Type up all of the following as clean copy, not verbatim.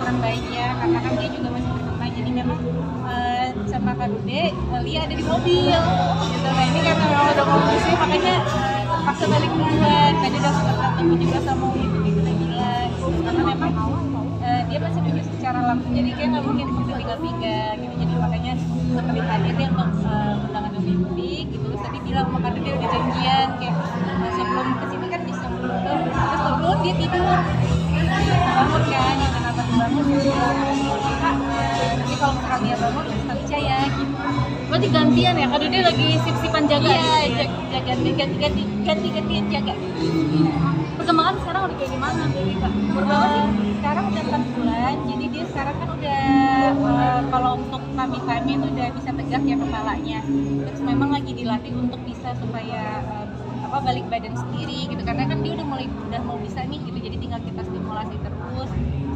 kurang baik ya, karena kan dia juga masih berkembang. Jadi memang sama Kak Dude, Lia ada di mobil gitu. Nah ini karena memang udah ngomong di sini, makanya paksa balik duluan. Tadi udah sempat ketemu juga sama itu di Gila gitu. Karena memang dia masih punya secara langsung, jadi kayak nggak mungkin bisa tinggal-tinggal gitu. Jadi makanya seperti hadir dia untuk undangan domestik gitu. Terus tadi bilang sama Kak Dude udah janjian kayak sebelum kesini kan bisa dulu, terus turun dia tidur bangun kan, yang kenapa bangun gitu. Nanti kalau misalkan dia bangun kita percaya gitu. Berarti gantian ya, Kak Dude lagi sip-sipan jaga. Iya, ganti-gantian jaga. Perkembangan sekarang udah kayak gimana tuh Kak? Berapa sih? Sekarang udah 4 bulan, jadi dia sekarang kan udah kalau untuk kami itu udah bisa tegak ya kepalanya. Terus memang lagi dilatih untuk bisa supaya balik badan sendiri gitu, karena kan dia udah mau bisa nih gitu. Jadi tinggal kita stimulasi terus,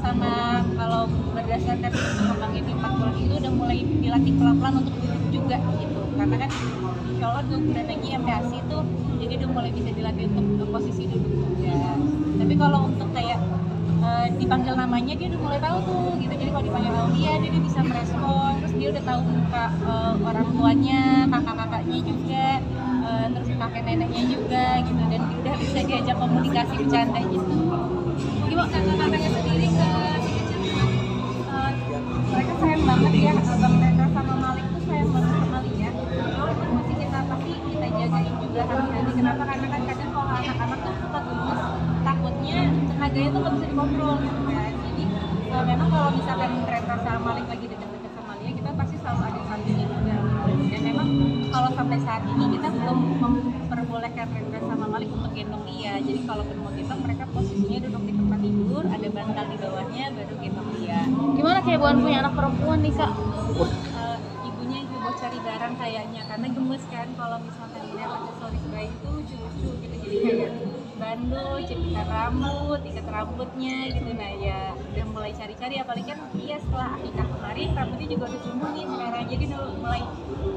sama kalau berdasarkan perkembangan di 4 bulan itu udah mulai dilatih pelan-pelan untuk duduk juga gitu, karena kan insya Allah 2 bulan lagi sampai ASI tuh, jadi udah mulai bisa dilatih untuk posisi duduk juga. Tapi kalau untuk kayak dipanggil namanya dia udah mulai tahu tuh gitu. Jadi kalau dipanggil Aulia dia bisa merespon, terus dia udah tahu muka orang tuanya, kakak-kakaknya juga, terus kakek neneknya juga gitu, dan udah bisa diajak komunikasi bercanda gitu. Gimana kakak-kakaknya sendiri ke si kecil? Mereka sayang banget ya, Bang Rendra sama Malik tuh sayang banget sama Lia. Walaupun masih kita jagain juga hati-hati. Kenapa? Karena kan kadang kalau anak-anak tuh suka gemes, takutnya tenaganya tuh nggak bisa dikontrol gitu kan. Jadi memang kalau misalkan Rendra sama Malik lagi deket-deket sama Lia, kita pasti selalu ada sampingnya juga. Dan memang kalau sampai saat ini kita belum memperbolehkan Rendra sama Malik untuk gendong Lia. Jadi kalau mau gendong, mereka posisinya duduk di tempat tidur, ada bantal di bawahnya, baru gendong Lia. Gimana kayak Buan punya anak perempuan nih Kak? Ibunya juga mau cari barang kayaknya, karena gemes kan kalau misalkan lihat aksesoris bayi itu lucu-lucu gitu. Jadi kayak bandul, cepitan rambut, ikat rambutnya gitu. Nah ya udah mulai cari-cari, apalagi kan dia setelah akikah kemarin rambutnya juga udah tumbuh nih sekarang. Jadi udah mulai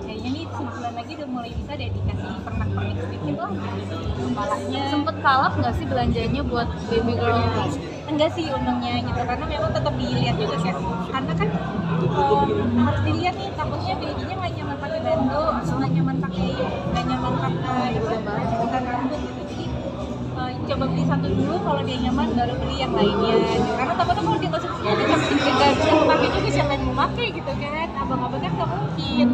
kayaknya nih sebulan lagi udah mulai bisa deh dikasih pernak-pernik sedikit lah gitu kepalanya. Sempet kalap nggak sih belanjanya buat baby girl? Enggak sih untungnya gitu, karena memang tetap dilihat juga kan, karena kan harus dilihat nih, takutnya babynya nggak nyaman pakai bando atau nggak nyaman pakai cepitan rambut gitu. Jadi coba beli satu dulu, kalau dia nyaman baru beli yang lainnya gitu. Karena takutnya kalau dia nggak suka nggak bisa memakai juga, siapa yang mau pakai gitu kan. Abang-abang kan nggak mungkin.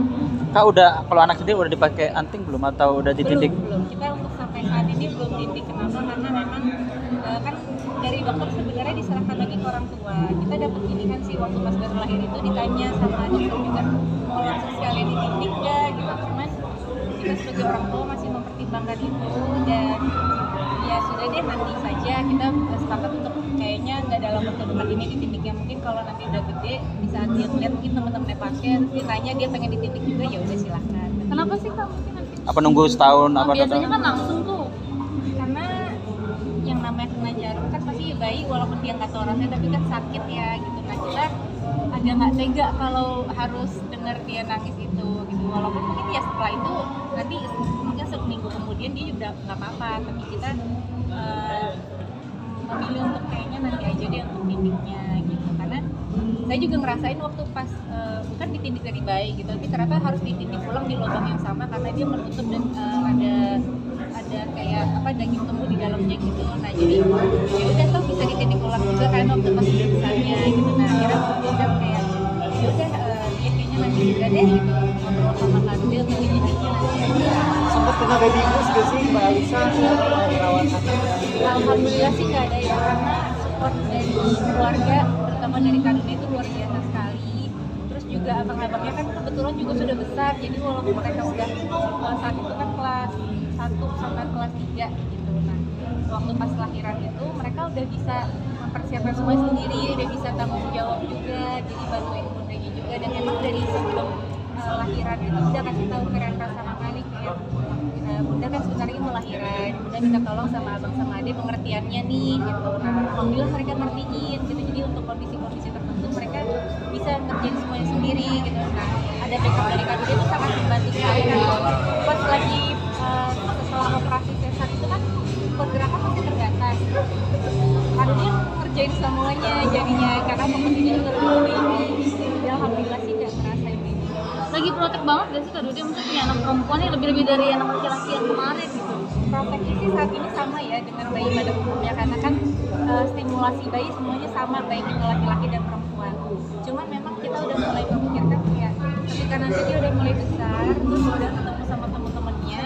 Kak kalau anak sendiri udah dipakai anting belum atau udah ditindik? Belum. Kita untuk sampai saat ini belum tindik. Kenapa? Karena memang kan dari dokter sebenarnya diserahkan lagi ke orang tua. Kita dapat pilihan sih waktu pas baru lahir itu, ditanya sama dokter juga mau langsung sekali ditindik nggak gitu. Cuman kita sebagai orang tua masih mempertimbangkan itu, dan ya sudah deh, nanti saja kita sepakat untuk kayaknya nggak dalam waktu dekat ini ditindiknya. Mungkin kalau nanti udah gede, di saat dia lihat mungkin teman-temannya pakai, terus ditanya dia pengen ditindik juga, ya udah silahkan. Kenapa sih Kak? Mungkin nanti Apa nunggu setahun apa biasanya kan langsung tuh. Karena yang namanya kena jarum kan pasti bayi walaupun dia nggak tahu rasanya tapi kan sakit ya gitu. Nah kita agak nggak tega kalau harus dengar dia nangis itu gitu. Walaupun mungkin ya setelah itu nanti mungkin seminggu kemudian dia juga nggak apa-apa, tapi kita memilih untuk kayaknya nanti aja deh untuk tindiknya gitu. Karena saya juga ngerasain waktu pas bukan ditindik dari bayi gitu, tapi ternyata harus ditindik ulang di lubang yang sama karena dia menutup dan ada kayak daging tumbuh di dalamnya gitu. Nah jadi ya udah tuh bisa ditindik ulang juga kan waktu pas udah besarnya gitu. Nah akhirnya udah kayak ya udah dia kayaknya nanti juga deh gitu, ngobrol sama Kadil untuk ditindiknya nanti. Sempat kena baby blues gak sih Mbak Alisa merawat anak? Alhamdulillah sih nggak ada ya, karena support dari keluarga terutama dari Kadil itu luar biasa sekali. Terus juga abang-abangnya kan kebetulan juga sudah besar, jadi walaupun mereka udah saat itu kan kelas 1 sampai kelas 3 gitu. Nah waktu pas lahiran itu mereka udah bisa mempersiapkan semua sendiri, udah bisa tanggung jawab juga, jadi bantuin bundanya juga. Dan memang dari sebelum lahiran itu udah kasih tahu ke Rendra sama Malik kayak bunda kan sebentar lagi mau lahiran, bunda minta tolong sama abang sama ade pengertiannya nih gitu. Nah alhamdulillah mereka ngertiin gitu, jadi untuk kondisi-kondisi tertentu mereka bisa ngerjain semuanya sendiri gitu. Nah ada backup dari Kadil itu sangat membantu sekali, karena pas lagi setelah operasi sesar itu kan pergerakan masih terbatas. Kadilnya ngerjain ngerasain semuanya jadinya, karena fokusnya juga lebih baby. Ya alhamdulillah sih nggak ngerasain baby. Lagi protek banget gak sih Kak Dodi untuk punya anak perempuan yang lebih-lebih dari anak laki-laki yang kemarin gitu? Proteknya sih saat ini sama ya dengan bayi pada umumnya, karena kan stimulasi bayi semuanya sama baik itu laki-laki dan perempuan. Cuman memang kita udah mulai memikirkan ya ketika nanti dia udah mulai besar terus udah ketemu sama teman-temannya.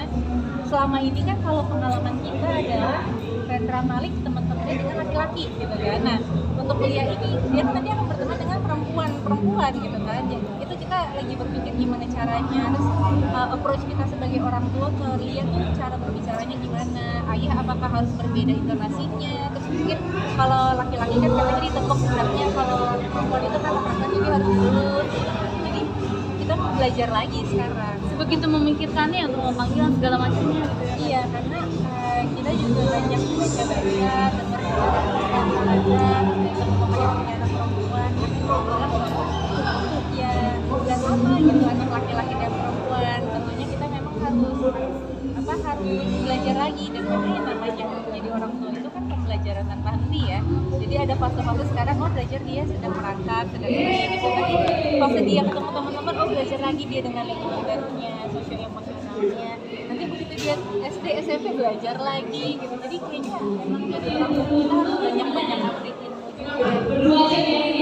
Selama ini kan kalau pengalaman kita adalah Rendra Malik teman-temannya dengan laki-laki gitu kan. Nah untuk kuliah ini dia nanti akan berteman dengan perempuan gitu kan. Jadi itu kita lagi berpikir gimana caranya, terus approach kita sebagai orang tua ke Lia tuh cara berbicaranya gimana, ayah apakah harus berbeda intonasinya, terus mungkin kalau laki-laki kan katanya ditepuk sebenarnya, kalau perempuan itu kan akan jadi harus lurus gitu. Jadi kita mau belajar lagi sekarang. Sebegitu memikirkannya untuk panggilan segala macamnya gitu ya? Iya, karena kita juga banyak baca-baca, dengar ada dari teman-teman yang punya anak perempuan, tapi ya nggak sama gitu anak laki-laki dan perempuan. Tentunya kita memang harus belajar lagi, dan memang yang namanya menjadi orang tua itu kan pembelajaran tanpa henti ya. Jadi ada fase-fase sekarang belajar dia sedang merangkak, sedang ini gitu. Nanti fase dia ketemu teman-teman belajar lagi dia dengan lingkungan barunya, sosio emosionalnya. Nanti begitu dia SD SMP belajar lagi gitu. Jadi kayaknya memang jadi orang tua kita harus banyak-banyak update ilmu juga.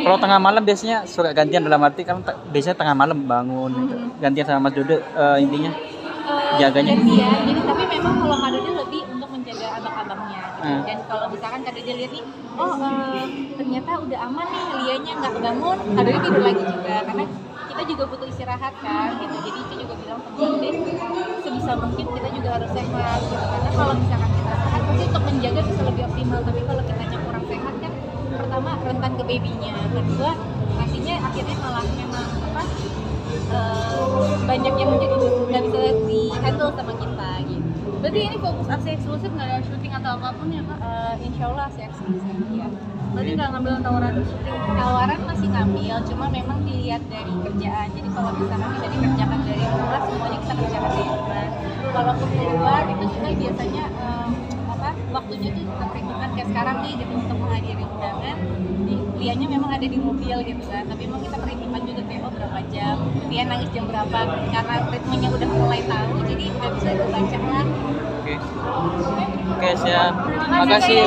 Kalau tengah malam biasanya suka gantian, dalam arti kan biasanya tengah malam bangun gitu. Gantian sama Mas Dode, intinya jaganya. Gantian, jadi tapi memang kalau Kak Dede lebih untuk menjaga abang-abangnya gitu. Dan kalau misalkan Kak Dede lihat nih, ternyata udah aman nih, Lianya nggak kebangun, Kak Dede tidur lagi juga, karena kita juga butuh istirahat kan gitu. Jadi itu juga bilang teman deh, sebisa mungkin kita juga harus sehat gitu, karena kalau misalkan kita sehat pasti untuk menjaga bisa lebih optimal. Tapi kalau kitanya kurang sehat kan, pertama rentan ke babynya, kedua nantinya akhirnya malah memang banyak yang menjadi nggak bisa di handle sama kita gitu. Berarti ini fokus aksi eksklusif, nggak ada syuting atau apapun ya Kak? Insya Allah sih eksklusif ya. Berarti nggak ngambil tawaran syuting? Tawaran masih ngambil, cuma memang dilihat dari kerjaan. Jadi kalau misalkan bisa dikerjakan dari rumah, semuanya kita kerjakan dari rumah. Kalau keluar itu kita biasanya waktunya tuh terperhitungkan kayak sekarang nih gitu untuk menghadiri undangan. Lianya memang ada di mobil gitu kan, tapi memang kita perhitungkan juga kayak berapa jam, dia nangis jam berapa, karena ritmenya udah mulai tahu, jadi udah bisa dibaca lah. Oke, siap. Terima kasih.